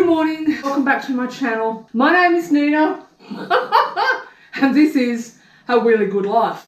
morning, welcome back to my channel. My name is Nina and this is A Really Good Life.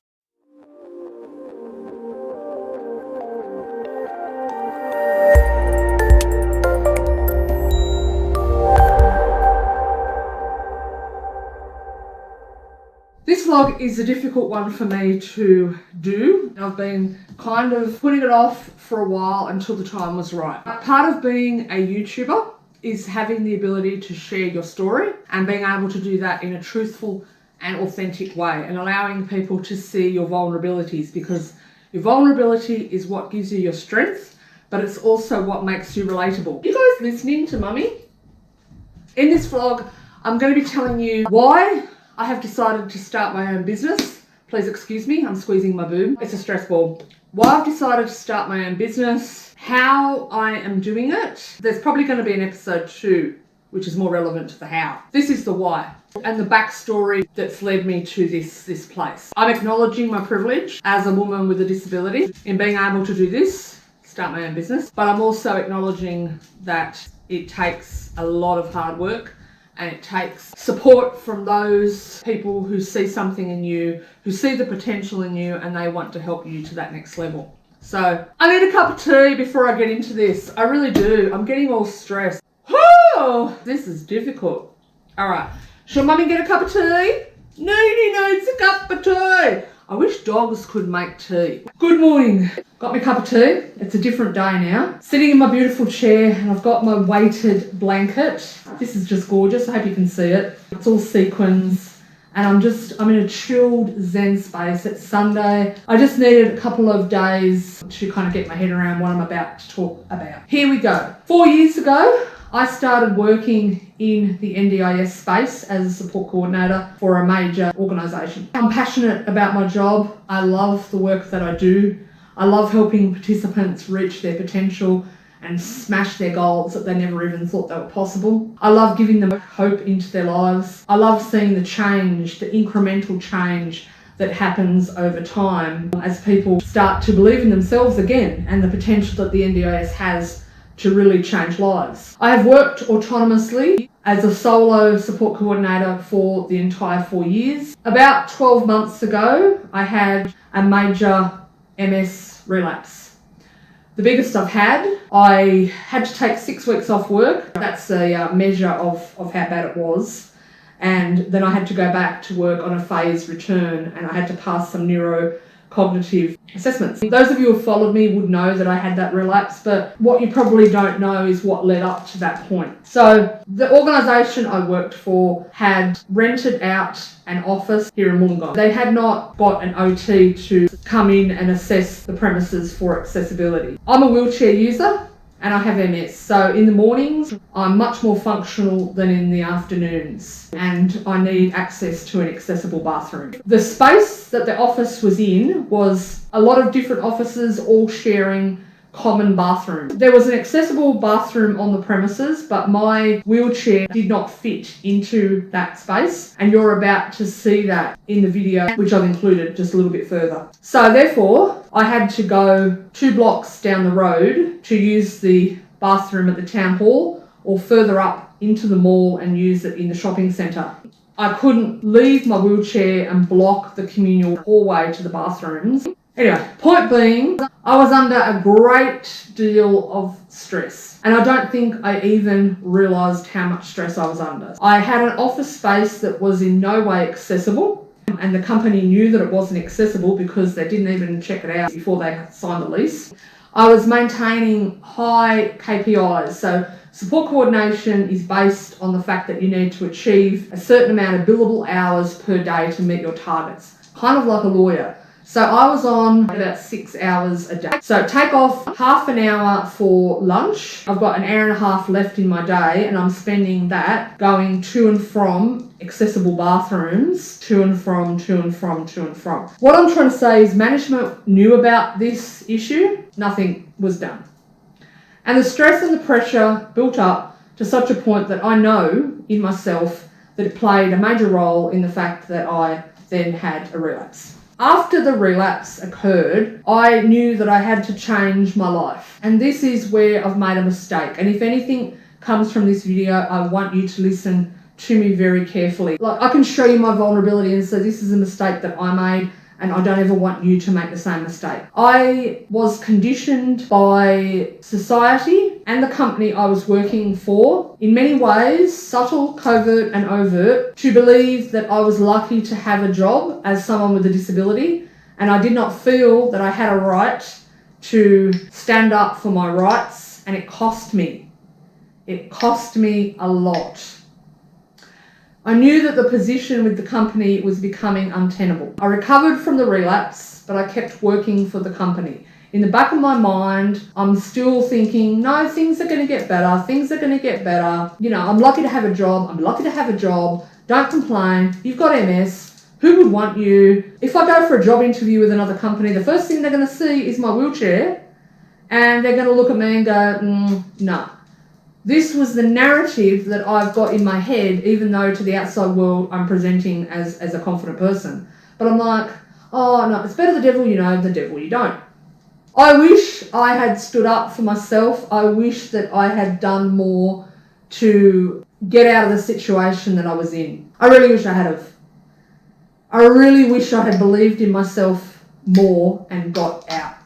This vlog is a difficult one for me to do. I've been kind of putting it off for a while until the time was right. Part of being a YouTuber is having the ability to share your story and being able to do that in a truthful and authentic way and allowing people to see your vulnerabilities, because your vulnerability is what gives you your strength, but it's also what makes you relatable. You guys listening to Mummy? In this vlog, I'm going to be telling you why I have decided to start my own business. Please excuse me, I'm squeezing my boob. It's a stress ball. Why I've decided to start my own business, how I am doing it. There's probably going to be an episode 2, which is more relevant to the how. This is the why and the backstory that's led me to this place. I'm acknowledging my privilege as a woman with a disability in being able to do this, start my own business, but I'm also acknowledging that it takes a lot of hard work and it takes support from those people who see something in you, who see the potential in you, and they want to help you to that next level. So I need a cup of tea before I get into this. I really do. I'm getting all stressed. Oh, this is difficult. All right. Shall Mummy get a cup of tea? Needy needs a cup of tea. I wish dogs could make tea. Good morning. Got me a cup of tea. It's a different day now. Sitting in my beautiful chair and I've got my weighted blanket. This is just gorgeous. I hope you can see it. It's all sequins and I'm in a chilled zen space. It's Sunday. I just needed a couple of days to kind of get my head around what I'm about to talk about. Here we go. 4 years ago, I started working in the NDIS space as a support coordinator for a major organisation. I'm passionate about my job. I love the work that I do. I love helping participants reach their potential and smash their goals that they never even thought they were possible. I love giving them hope into their lives. I love seeing the change, the incremental change that happens over time as people start to believe in themselves again and the potential that the NDIS has to really change lives. I have worked autonomously as a solo support coordinator for the entire 4 years. About 12 months ago, I had a major MS relapse. The biggest I've had. I had to take 6 weeks off work. That's a measure of how bad it was. And then I had to go back to work on a phased return and I had to pass some neurocognitive assessments. Those of you who followed me would know that I had that relapse, but what you probably don't know is what led up to that point. So the organisation I worked for had rented out an office here in Wollongong. They had not got an OT to come in and assess the premises for accessibility. I'm a wheelchair user and I have MS. So in the mornings, I'm much more functional than in the afternoons and I need access to an accessible bathroom. The space that the office was in was a lot of different offices all sharing common bathrooms. There was an accessible bathroom on the premises, but my wheelchair did not fit into that space. And you're about to see that in the video, which I've included just a little bit further. So therefore, I had to go 2 blocks down the road to use the bathroom at the town hall or further up into the mall and use it in the shopping centre. I couldn't leave my wheelchair and block the communal hallway to the bathrooms. Anyway, point being, I was under a great deal of stress and I don't think I even realised how much stress I was under. I had an office space that was in no way accessible and the company knew that it wasn't accessible because they didn't even check it out before they signed the lease. I was maintaining high KPIs, so support coordination is based on the fact that you need to achieve a certain amount of billable hours per day to meet your targets, kind of like a lawyer. So I was on about 6 hours a day. So take off half an hour for lunch. I've got an hour and a half left in my day and I'm spending that going to and from accessible bathrooms, to and from. What I'm trying to say is management knew about this issue. Nothing was done. And the stress and the pressure built up to such a point that I know in myself that it played a major role in the fact that I then had a relapse. After the relapse occurred, I knew that I had to change my life. And this is where I've made a mistake. And if anything, comes from this video, I want you to listen to me very carefully. Like, I can show you my vulnerability and say this is a mistake that I made, and I don't ever want you to make the same mistake. I was conditioned by society and the company I was working for, in many ways, subtle, covert and overt, to believe that I was lucky to have a job as someone with a disability, and I did not feel that I had a right to stand up for my rights, and it cost me. It cost me a lot. I knew that the position with the company was becoming untenable. I recovered from the relapse, but I kept working for the company. In the back of my mind, I'm still thinking, no, things are going to get better. Things are going to get better. You know, I'm lucky to have a job. I'm lucky to have a job. Don't complain. You've got MS. Who would want you? If I go for a job interview with another company, the first thing they're going to see is my wheelchair, and they're going to look at me and go, no. This was the narrative that I've got in my head, even though to the outside world I'm presenting as a confident person. But I'm like, oh no, it's better the devil you know than the devil you don't. I wish I had stood up for myself. I wish that I had done more to get out of the situation that I was in. I really wish I had have. I really wish I had believed in myself more and got out.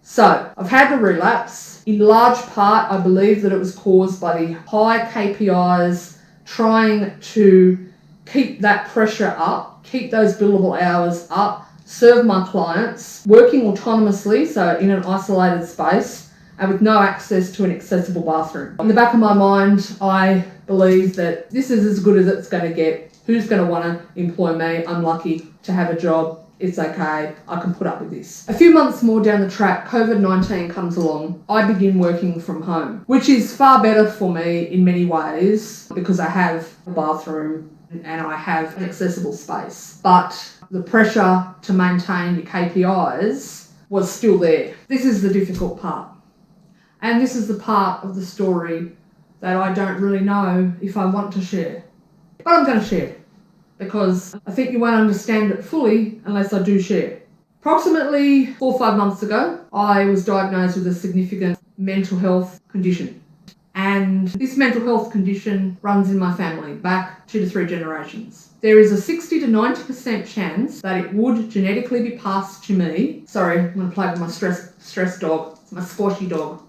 So, I've had the relapse. In large part, I believe that it was caused by the high KPIs, trying to keep that pressure up, keep those billable hours up, serve my clients, working autonomously, so in an isolated space, and with no access to an accessible bathroom. In the back of my mind, I believe that this is as good as it's going to get. Who's going to want to employ me? I'm lucky to have a job. It's okay, I can put up with this. A few months more down the track, COVID-19 comes along. I begin working from home, which is far better for me in many ways because I have a bathroom and I have an accessible space. But the pressure to maintain your KPIs was still there. This is the difficult part. And this is the part of the story that I don't really know if I want to share. But I'm going to share, because I think you won't understand it fully unless I do share. Approximately 4 or 5 months ago, I was diagnosed with a significant mental health condition. And this mental health condition runs in my family, back 2 to 3 generations. There is a 60 to 90% chance that it would genetically be passed to me. Sorry, I'm going to play with my stress dog. It's my squashy dog.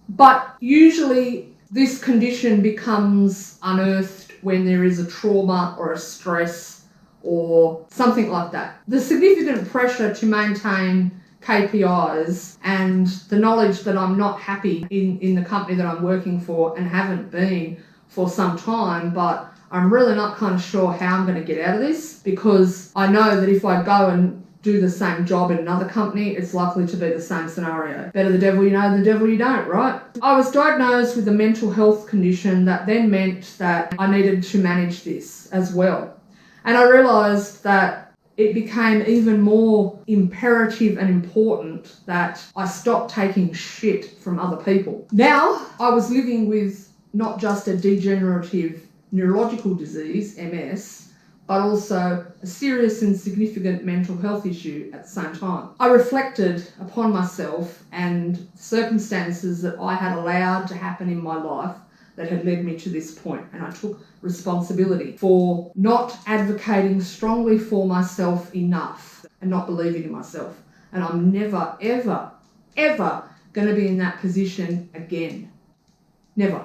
But usually this condition becomes unearthed when there is a trauma or a stress or something like that. The significant pressure to maintain KPIs and the knowledge that I'm not happy in the company that I'm working for and haven't been for some time, but I'm really not kind of sure how I'm going to get out of this, because I know that if I go and do the same job in another company, it's likely to be the same scenario. Better the devil you know than the devil you don't, right? I was diagnosed with a mental health condition that then meant that I needed to manage this as well. And I realised that it became even more imperative and important that I stop taking shit from other people. Now, I was living with not just a degenerative neurological disease, MS, but also a serious and significant mental health issue at the same time. I reflected upon myself and circumstances that I had allowed to happen in my life that had led me to this point, and I took responsibility for not advocating strongly for myself enough and not believing in myself. And I'm never, ever, ever going to be in that position again. Never.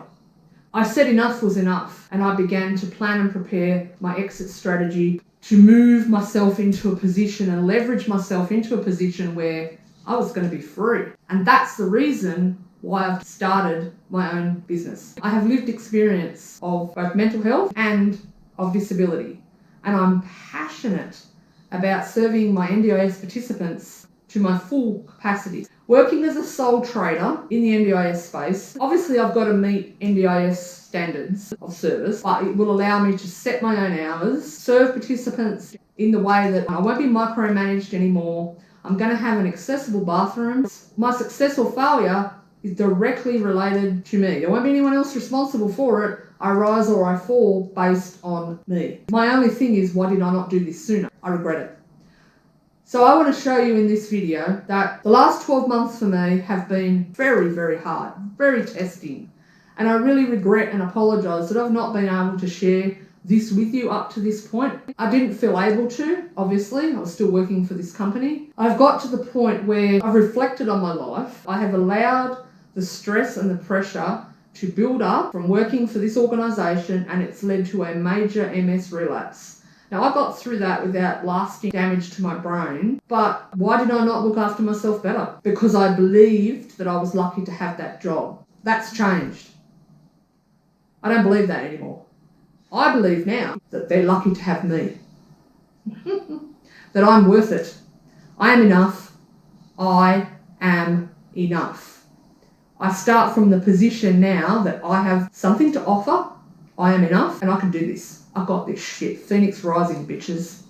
I said enough was enough, and I began to plan and prepare my exit strategy to move myself into a position and leverage myself into a position where I was going to be free. And that's the reason why I've started my own business. I have lived experience of both mental health and of disability, and I'm passionate about serving my NDIS participants to my full capacity. Working as a sole trader in the NDIS space, obviously I've got to meet NDIS standards of service, but it will allow me to set my own hours, serve participants in the way that I won't be micromanaged anymore. I'm going to have an accessible bathroom. My success or failure is directly related to me. There won't be anyone else responsible for it. I rise or I fall based on me. My only thing is, why did I not do this sooner? I regret it. So I want to show you in this video that the last 12 months for me have been very, very hard, very testing. And I really regret and apologise that I've not been able to share this with you up to this point. I didn't feel able to, obviously. I was still working for this company. I've got to the point where I've reflected on my life. I have allowed the stress and the pressure to build up from working for this organisation, and it's led to a major MS relapse. Now, I got through that without lasting damage to my brain, but why did I not look after myself better? Because I believed that I was lucky to have that job. That's changed. I don't believe that anymore. I believe now that they're lucky to have me. That I'm worth it. I am enough. I am enough. I start from the position now that I have something to offer. I am enough and I can do this. I've got this shit. Phoenix rising, bitches.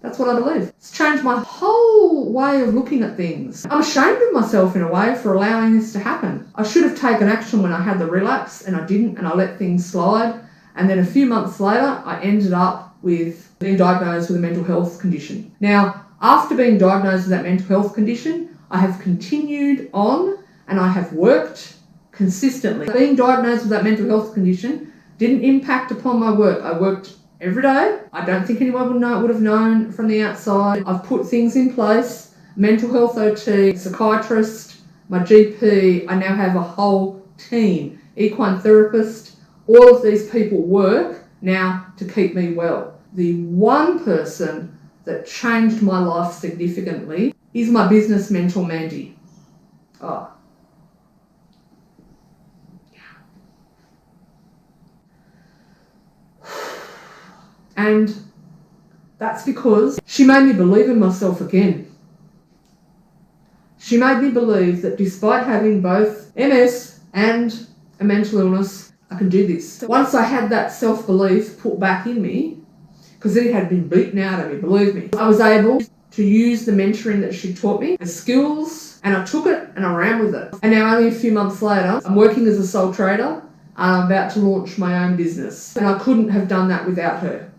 That's what I believe. It's changed my whole way of looking at things. I'm ashamed of myself in a way for allowing this to happen. I should have taken action when I had the relapse and I didn't, and I let things slide. And then a few months later, I ended up with being diagnosed with a mental health condition. Now, after being diagnosed with that mental health condition, I have continued on and I have worked consistently. Being diagnosed with that mental health condition didn't impact upon my work. I worked every day. I don't think anyone would have known from the outside. I've put things in place. Mental health OT, psychiatrist, my GP. I now have a whole team. Equine therapist. All of these people work now to keep me well. The one person that changed my life significantly is my business mentor, Mandy. Oh. And that's because she made me believe in myself again. She made me believe that despite having both MS and a mental illness, I can do this. Once I had that self-belief put back in me, because it had been beaten out of me, believe me, I was able to use the mentoring that she taught me, the skills, and I took it and I ran with it. And now only a few months later, I'm working as a sole trader. I'm about to launch my own business. And I couldn't have done that without her.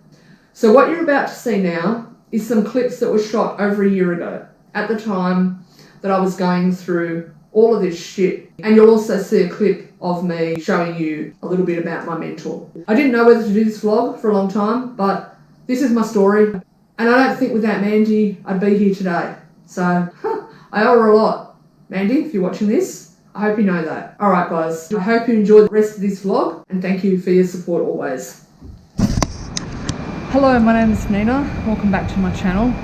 So what you're about to see now is some clips that were shot over a year ago, at the time that I was going through all of this shit. And you'll also see a clip of me showing you a little bit about my mentor. I didn't know whether to do this vlog for a long time, but this is my story. And I don't think without Mandy, I'd be here today. So I owe her a lot. Mandy, if you're watching this, I hope you know that. All right, guys. I hope you enjoyed the rest of this vlog, and thank you for your support always. Hello, my name is Nina. Welcome back to my channel.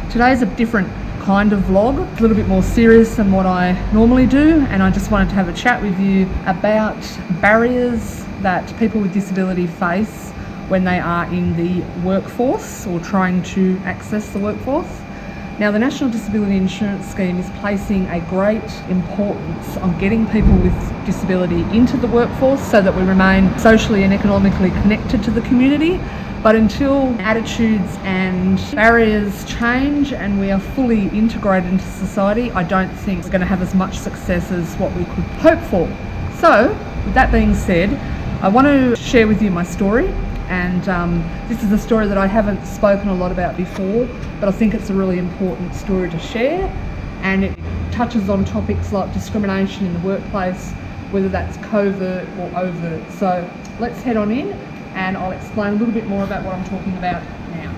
Today's a different kind of vlog. It's a little bit more serious than what I normally do, and I just wanted to have a chat with you about barriers that people with disability face when they are in the workforce or trying to access the workforce. Now, the National Disability Insurance Scheme is placing a great importance on getting people with disability into the workforce so that we remain socially and economically connected to the community. But until attitudes and barriers change and we are fully integrated into society, I don't think we're going to have as much success as what we could hope for. So, with that being said, I want to share with you my story. And this is a story that I haven't spoken a lot about before, but I think it's a really important story to share. And it touches on topics like discrimination in the workplace, whether that's covert or overt. So let's head on in and I'll explain a little bit more about what I'm talking about now.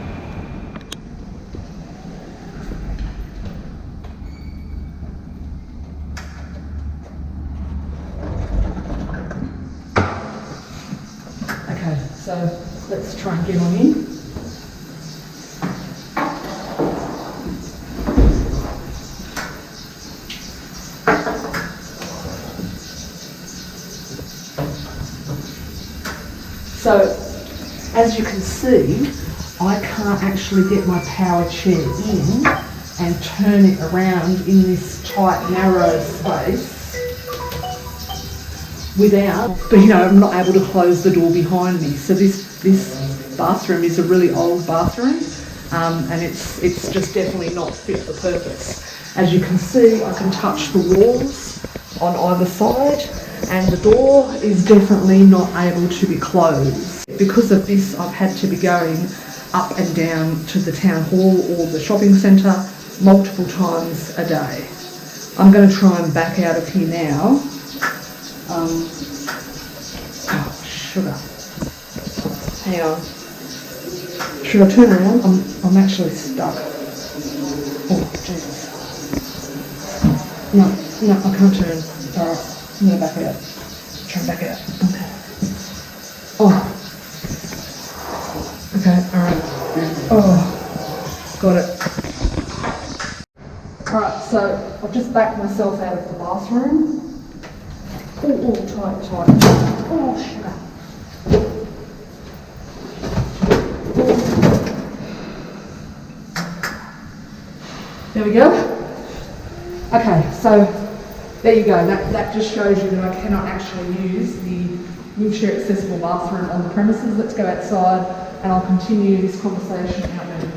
Okay, so let's try and get on in. So, as you can see, I can't actually get my power chair in and turn it around in this tight, narrow space without, I'm not able to close the door behind me. So this bathroom is a really old bathroom, and it's just definitely not fit for purpose. As you can see, I can touch the walls on either side, and the door is definitely not able to be closed. Because of this, I've had to be going up and down to the town hall or the shopping centre multiple times a day. I'm going to try and back out of here now. sugar. Hang on. Should I turn around? I'm actually stuck. Oh, Jesus. No, I can't turn. Alright, I'm going to back out. Try and back out. Okay. Oh. Okay, alright. Oh, got it. Alright, so I've just backed myself out of the bathroom. Oh, tight. Oh, sugar. There we go. Okay, so there you go. That just shows you that I cannot actually use the wheelchair accessible bathroom on the premises. Let's go outside and I'll continue this conversation out there.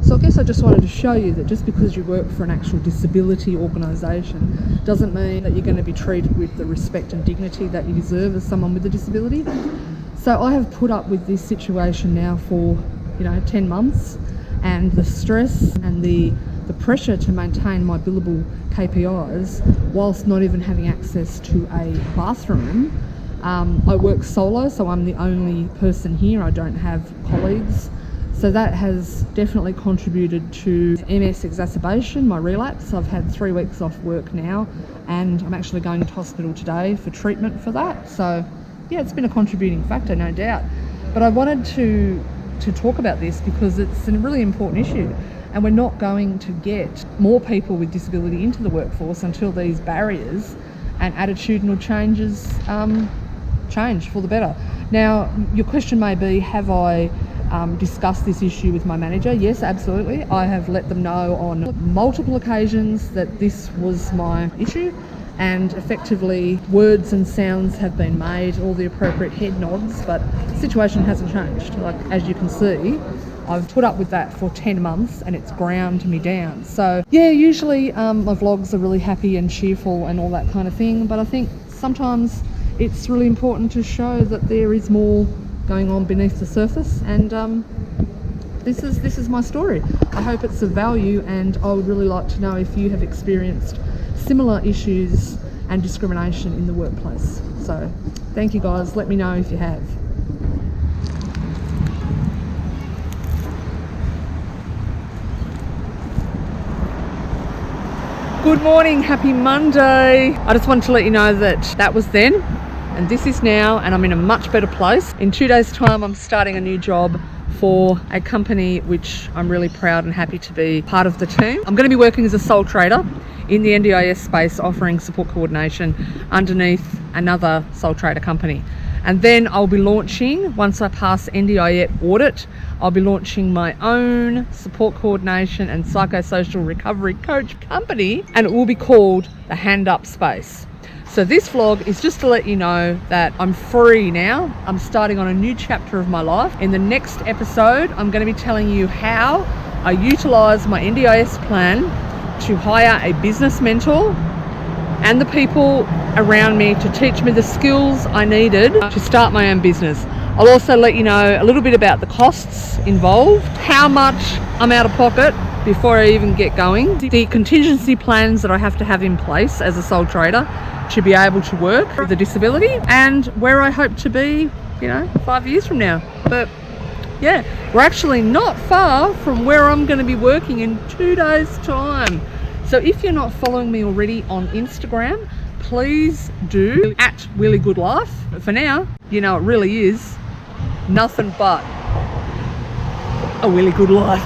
So I guess I just wanted to show you that just because you work for an actual disability organisation doesn't mean that you're going to be treated with the respect and dignity that you deserve as someone with a disability. So I have put up with this situation now for 10 months, and the stress and the pressure to maintain my billable KPIs whilst not even having access to a bathroom. I work solo, so I'm the only person here. I don't have colleagues. So that has definitely contributed to MS exacerbation, my relapse. I've had 3 weeks off work now, and I'm actually going to hospital today for treatment for that. So yeah, it's been a contributing factor, no doubt. But I wanted to talk about this because it's a really important issue, and we're not going to get more people with disability into the workforce until these barriers and attitudinal changes change for the better. Now, your question may be, have I discussed this issue with my manager? Yes, absolutely. I have let them know on multiple occasions that this was my issue, and effectively words and sounds have been made, all the appropriate head nods, but the situation hasn't changed. Like, as you can see, I've put up with that for 10 months and it's ground me down. So yeah, usually my vlogs are really happy and cheerful and all that kind of thing, but I think sometimes it's really important to show that there is more going on beneath the surface, and this is my story. I hope it's of value, and I would really like to know if you have experienced similar issues and discrimination in the workplace. So thank you guys, let me know if you have. Good morning, happy Monday. I just wanted to let you know that was then and this is now, and I'm in a much better place. In 2 days' time, I'm starting a new job for a company which I'm really proud and happy to be part of the team. I'm going to be working as a sole trader in the NDIS space, offering support coordination underneath another sole trader company. And then I'll be launching, once I pass NDIS audit, I'll be launching my own support coordination and psychosocial recovery coach company, and it will be called the Hand Up Space. So this vlog is just to let you know that I'm free now. I'm starting on a new chapter of my life. In the next episode, I'm going to be telling you how I utilize my NDIS plan to hire a business mentor and the people around me to teach me the skills I needed to start my own business. I'll also let you know a little bit about the costs involved, how much I'm out of pocket before I even get going, the contingency plans that I have to have in place as a sole trader to be able to work with a disability, and where I hope to be, 5 years from now. But yeah, we're actually not far from where I'm going to be working in 2 days' time. So if you're not following me already on Instagram, please do, at Really Good Life. But for now, it really is nothing but a really good life.